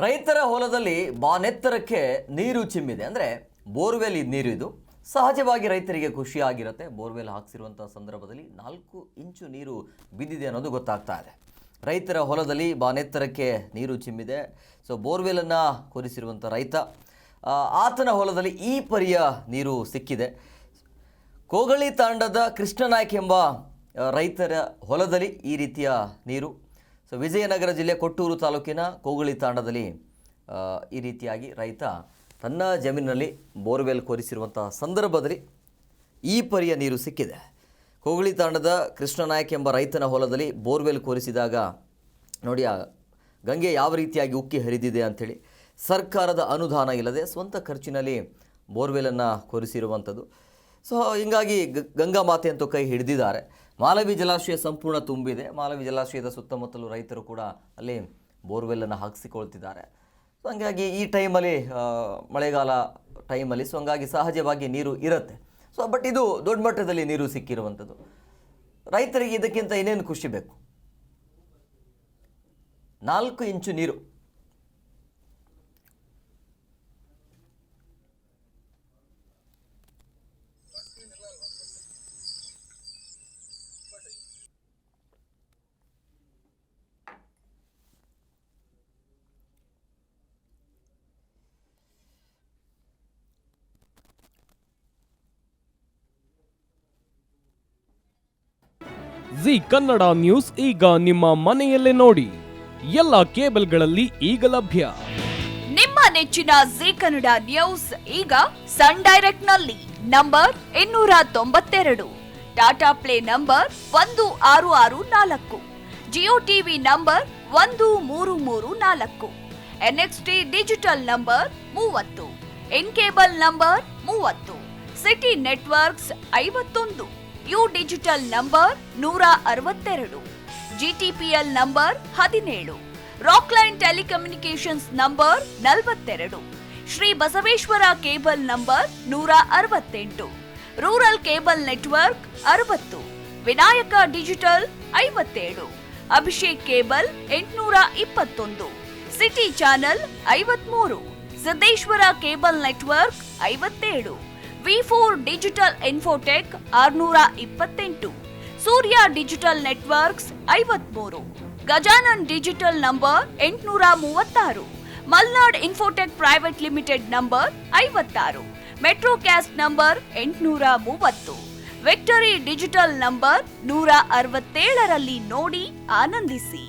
ರೈತರ ಹೊಲದಲ್ಲಿ ಬಾನೆತ್ತರಕ್ಕೆ ನೀರು ಚಿಮ್ಮಿದೆ. ಅಂದರೆ ಬೋರ್ವೆಲ್ ನೀರು ಇದು ಸಹಜವಾಗಿ ರೈತರಿಗೆ ಖುಷಿಯಾಗಿರುತ್ತೆ. ಬೋರ್ವೆಲ್ ಹಾಕ್ಸಿರುವಂಥ ಸಂದರ್ಭದಲ್ಲಿ 4 ಇಂಚು ನೀರು ಬಿದ್ದಿದೆ ಅನ್ನೋದು ಗೊತ್ತಾಗ್ತಾ ಇದೆ. ರೈತರ ಹೊಲದಲ್ಲಿ ಬಾನೆತ್ತರಕ್ಕೆ ನೀರು ಚಿಮ್ಮಿದೆ. ಸೊ ಬೋರ್ವೆಲನ್ನು ಕೊರೆಸಿರುವಂಥ ರೈತ ಆತನ ಹೊಲದಲ್ಲಿ ಈ ಪರಿಯ ನೀರು ಸಿಕ್ಕಿದೆ. ಕೋಗಳಿ ತಾಂಡದ ಕೃಷ್ಣನಾಯ್ಕ ಎಂಬ ರೈತರ ಹೊಲದಲ್ಲಿ ಈ ರೀತಿಯ ನೀರು. ಸೊ ವಿಜಯನಗರ ಜಿಲ್ಲೆ ಕೊಟ್ಟೂರು ತಾಲೂಕಿನ ಕೋಗಳಿ ತಾಂಡದಲ್ಲಿ ಈ ರೀತಿಯಾಗಿ ರೈತ ತನ್ನ ಜಮೀನಿನಲ್ಲಿ ಬೋರ್ವೆಲ್ ಕೊರೆಸಿರುವಂಥ ಸಂದರ್ಭದಲ್ಲಿ ಈ ಪರಿಯ ನೀರು ಸಿಕ್ಕಿದೆ. ಕೋಗಳಿ ತಾಂಡದ ಕೃಷ್ಣನಾಯ್ಕ ಎಂಬ ರೈತನ ಹೊಲದಲ್ಲಿ ಬೋರ್ವೆಲ್ ಕೊರೆಸಿದಾಗ ನೋಡಿ ಆ ಗಂಗೆ ಯಾವ ರೀತಿಯಾಗಿ ಉಕ್ಕಿ ಹರಿದಿದೆ ಅಂಥೇಳಿ. ಸರ್ಕಾರದ ಅನುದಾನ ಇಲ್ಲದೆ ಸ್ವಂತ ಖರ್ಚಿನಲ್ಲಿ ಬೋರ್ವೆಲನ್ನು ಕೊರೆಸಿರುವಂಥದ್ದು. ಸೊ ಹೀಗಾಗಿ ಗಂಗಾ ಮಾತೆ ಅಂತೂ ಕೈ ಹಿಡಿದಿದ್ದಾರೆ. ಮಾಲವಿ ಜಲಾಶಯ ಸಂಪೂರ್ಣ ತುಂಬಿದೆ. ಮಾಲವಿ ಜಲಾಶಯದ ಸುತ್ತಮುತ್ತಲು ರೈತರು ಕೂಡ ಅಲ್ಲಿ ಬೋರ್ವೆಲ್ಲನ್ನು ಹಾಕಿಸಿಕೊಳ್ತಿದ್ದಾರೆ. ಸೊ ಹಂಗಾಗಿ ಈ ಟೈಮಲ್ಲಿ ಮಳೆಗಾಲ ಟೈಮಲ್ಲಿ ಸೊ ಹಂಗಾಗಿ ಸಹಜವಾಗಿ ನೀರು ಇರುತ್ತೆ. ಸೊ ಬಟ್ ಇದು ದೊಡ್ಡ ಮಟ್ಟದಲ್ಲಿ ನೀರು ಸಿಕ್ಕಿರುವಂಥದ್ದು. ರೈತರಿಗೆ ಇದಕ್ಕಿಂತ ಇನ್ನೇನು ಖುಷಿ ಬೇಕು? 4 ಇಂಚು ನೀರು. ಜಿ ಕನ್ನಡ ನ್ಯೂಸ್ ಈಗ ನಿಮ್ಮ ಮನೆಯಲ್ಲೇ ನೋಡಿ. ಎಲ್ಲ ಕೇಬಲ್ಗಳಲ್ಲಿ ಈಗ ಲಭ್ಯ. ನಿಮ್ಮ ನೆಚ್ಚಿನ ಜಿ ಕನ್ನಡ ನ್ಯೂಸ್ ಈಗ ಸನ್ ಡೈರೆಕ್ಟ್ ನಲ್ಲಿ number 292, Tata play number 1664, Jio TV number 1334, NXT digital number 30, in cable number 30, city networks 51, U digital number 162, GTPL number 17, Rockline telecommunications number 42, Shri Basaveshwara cable number 168, rural cable network 60, Vinayaka digital 57, Abhishek cable 821, city channel 53, Siddeshwara cable network 57, ವಿ4 digital infotech 628, Surya digital networks 53, Gajanan digital number 836, Malnad infotech private limited number 56, metrocast number 830, victory digital number 167ರಲ್ಲಿ ನೋಡಿ ಆನಂದಿಸಿ.